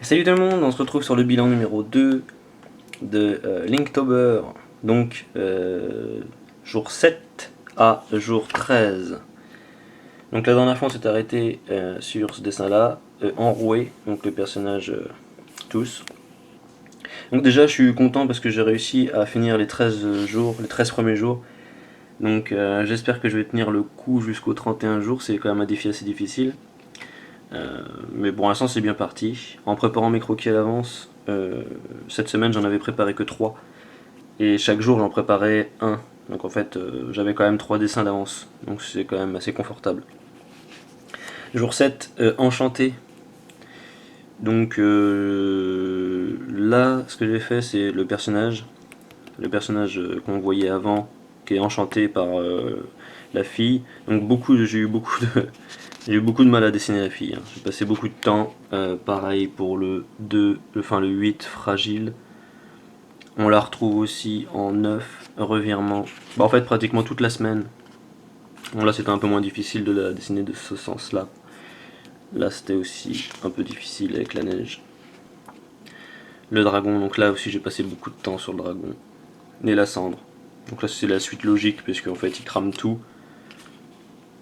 Salut tout le monde, on se retrouve sur le bilan numéro 2 de Linktober, donc jour 7 à jour 13. Donc la dernière fois on s'est arrêté sur ce dessin là, enroué, donc le personnage tous. Donc déjà je suis content parce que j'ai réussi à finir les 13 jours, les 13 premiers jours. Donc j'espère que je vais tenir le coup jusqu'aux 31 jours, c'est quand même un défi assez difficile. Mais pour l'instant c'est bien parti. En préparant mes croquis à l'avance, cette semaine j'en avais préparé que 3. Et chaque jour j'en préparais un. Donc en fait j'avais quand même 3 dessins d'avance. Donc c'est quand même assez confortable. Jour 7, enchanté. Donc là ce que j'ai fait c'est le personnage. Le personnage qu'on voyait avant, qui est enchanté par la fille. Donc j'ai eu beaucoup de mal à dessiner la fille, hein. J'ai passé beaucoup de temps. Pareil pour le 2, le 8, fragile. On la retrouve aussi en 9, revirement. Bah, en fait, pratiquement toute la semaine. Bon, là, c'était un peu moins difficile de la dessiner de ce sens-là. Là, c'était aussi un peu difficile avec la neige. Le dragon, donc là aussi, j'ai passé beaucoup de temps sur le dragon. Et la cendre. Donc là, c'est la suite logique, puisqu'en fait, il crame tout.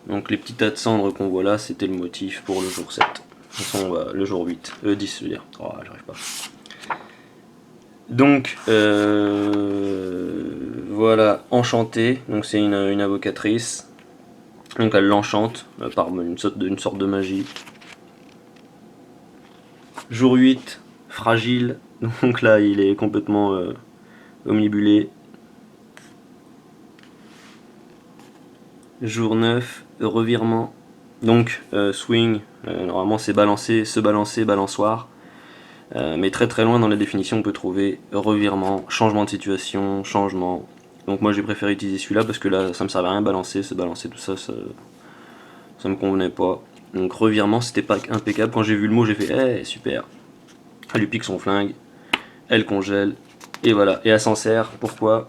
Donc les petits tas de cendres qu'on voit là, c'était le motif pour le jour 7. De toute façon, le jour 8. 10, je veux dire. Oh, j'arrive pas. Donc, voilà, enchantée. Donc c'est une invocatrice. Donc elle l'enchante par une sorte de magie. Jour 8, fragile. Donc là, il est complètement omnibulé. Jour 9, revirement. Donc swing, normalement c'est balancer, se balancer, balançoire. Mais très très loin dans la définition on peut trouver revirement, changement de situation, changement. Donc moi j'ai préféré utiliser celui-là parce que là ça me servait à rien balancer, se balancer tout ça, ça me convenait pas. Donc revirement c'était pas impeccable, quand j'ai vu le mot j'ai fait hey, super. Elle lui pique son flingue, elle congèle, et voilà, et elle s'en sert, pourquoi?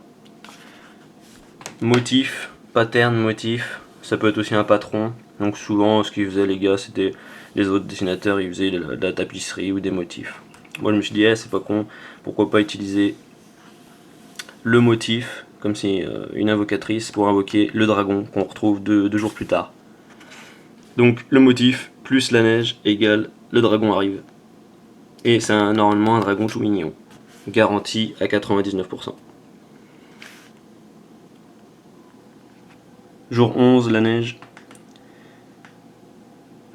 Motif, pattern, motif, ça peut être aussi un patron. Donc souvent ce qu'ils faisaient les gars c'était, les autres dessinateurs ils faisaient de la tapisserie ou des motifs. Moi je me suis dit c'est pas con, pourquoi pas utiliser le motif comme si une invocatrice pour invoquer le dragon qu'on retrouve deux jours plus tard. Donc le motif plus la neige égale le dragon arrive. Et c'est normalement un dragon tout mignon, garanti à 99%. Jour 11, la neige.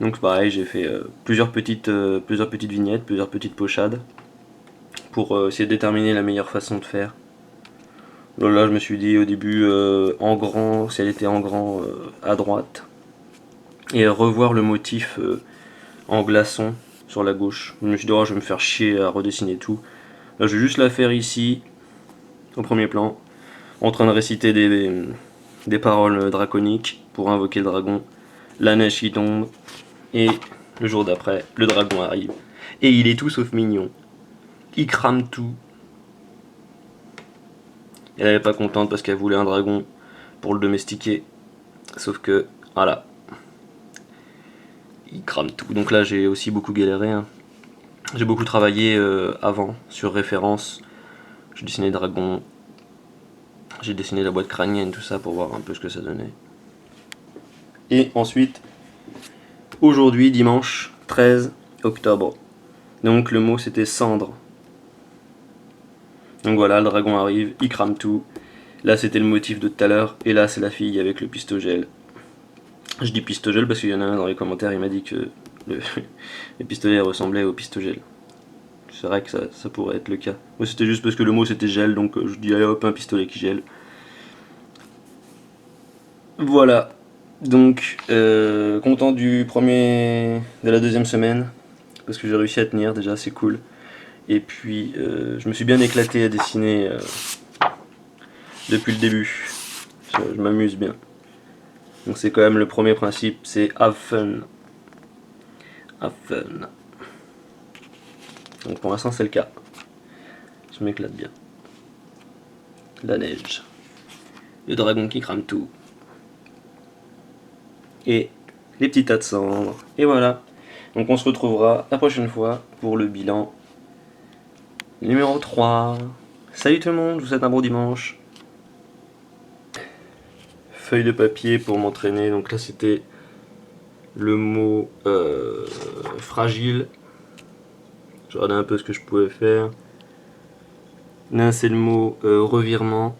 Donc pareil, j'ai fait plusieurs petites vignettes, plusieurs petites pochades pour essayer de déterminer la meilleure façon de faire. Donc là, je me suis dit au début en grand, si elle était en grand à droite, et revoir le motif en glaçon sur la gauche. Je me suis dit je vais me faire chier à redessiner tout. Là, je vais juste la faire ici, au premier plan, en train de réciter des paroles draconiques pour invoquer le dragon. La neige qui tombe, et le jour d'après, le dragon arrive. Et il est tout sauf mignon. Il crame tout. Elle n'est pas contente parce qu'elle voulait un dragon pour le domestiquer. Sauf que, voilà. Il crame tout. Donc là, j'ai aussi beaucoup galéré, hein. J'ai beaucoup travaillé avant, sur référence. J'ai dessiné le dragon. J'ai dessiné la boîte crânienne, tout ça, pour voir un peu ce que ça donnait. Et ensuite, aujourd'hui, dimanche 13 octobre. Donc le mot c'était cendre. Donc voilà, le dragon arrive, il crame tout. Là c'était le motif de tout à l'heure, et là c'est la fille avec le pistogel. Je dis pistogel parce qu'il y en a un dans les commentaires, il m'a dit que les pistolets ressemblaient au pistogel. C'est vrai que ça pourrait être le cas. Moi c'était juste parce que le mot c'était gel, donc je dis allez hop, un pistolet qui gèle. Voilà. Donc, content de la deuxième semaine, parce que j'ai réussi à tenir déjà, c'est cool. Et puis, je me suis bien éclaté à dessiner depuis le début. Je m'amuse bien. Donc c'est quand même le premier principe, c'est have fun. Have fun. Donc pour l'instant c'est le cas. Je m'éclate bien. La neige. Le dragon qui crame tout. Et les petits tas de cendres. Et voilà. Donc on se retrouvera la prochaine fois pour le bilan numéro 3. Salut tout le monde, je vous souhaite un bon dimanche. Feuille de papier pour m'entraîner, donc là c'était le mot fragile. Je regardais un peu ce que je pouvais faire. Là c'est le mot revirement.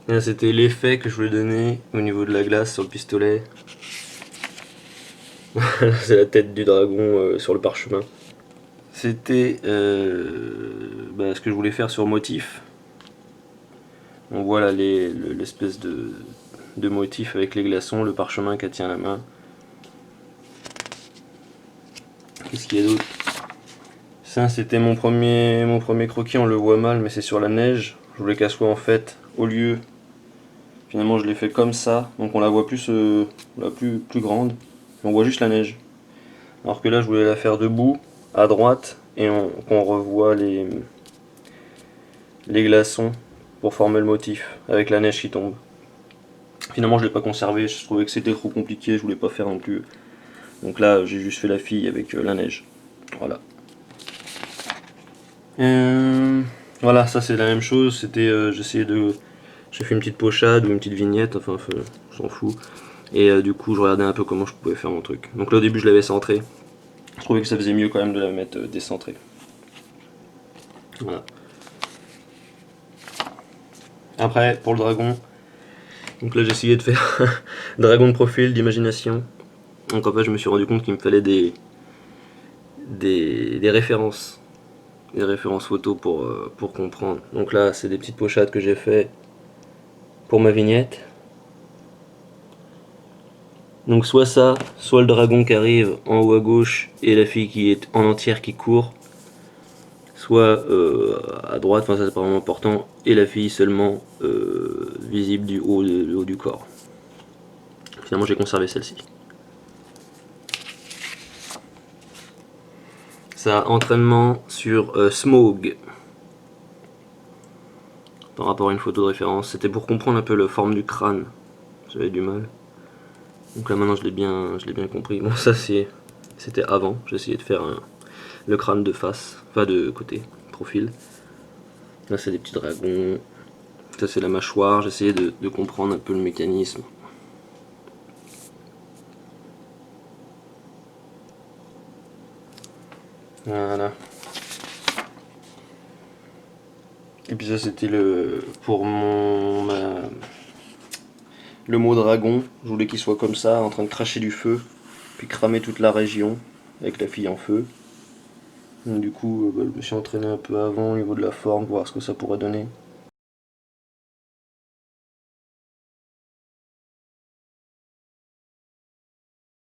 Là c'était l'effet que je voulais donner au niveau de la glace sur le pistolet. C'est la tête du dragon sur le parchemin. C'était ce que je voulais faire sur motif. On voit là l'espèce de motif avec les glaçons, le parchemin qu'elle tient à la main. Qu'est-ce qu'il y a d'autre? Ça c'était mon premier croquis, on le voit mal mais c'est sur la neige. Je voulais qu'elle soit en fait au lieu. Finalement je l'ai fait comme ça, donc on la voit plus, plus grande. On voit juste la neige. Alors que là je voulais la faire debout, à droite, et qu'on revoit les glaçons pour former le motif, avec la neige qui tombe. Finalement je l'ai pas conservé, je trouvais que c'était trop compliqué, je voulais pas faire non plus. Donc là j'ai juste fait la fille avec la neige. Voilà. Voilà, ça c'est la même chose, c'était j'ai fait une petite pochade ou une petite vignette, enfin on s'en fout. Et du coup je regardais un peu comment je pouvais faire mon truc. Donc là au début je l'avais centré. Je trouvais que ça faisait mieux quand même de la mettre décentrée. Voilà. Après pour le dragon, donc là j'ai essayé de faire un dragon de profil, d'imagination. Donc en fait je me suis rendu compte qu'il me fallait des références. Des références photos pour comprendre. Donc là c'est des petites pochades que j'ai fait pour ma vignette. Donc soit ça, soit le dragon qui arrive en haut à gauche et la fille qui est en entière qui court, soit à droite, enfin ça c'est pas vraiment important, et la fille seulement visible du haut, du corps. Finalement j'ai conservé celle-ci. Ça, entraînement sur Smog. Par rapport à une photo de référence, c'était pour comprendre un peu la forme du crâne. J'avais du mal. Donc là maintenant je l'ai bien compris. Bon ça c'était avant, j'ai essayé de faire le crâne de face, enfin de côté, profil. Là c'est des petits dragons. Ça c'est la mâchoire, j'ai essayé de comprendre un peu le mécanisme. Voilà. Et puis ça c'était pour le mot dragon. Je voulais qu'il soit comme ça, en train de cracher du feu, puis cramer toute la région avec la fille en feu. Donc, du coup je me suis entraîné un peu avant au niveau de la forme, voir ce que ça pourrait donner.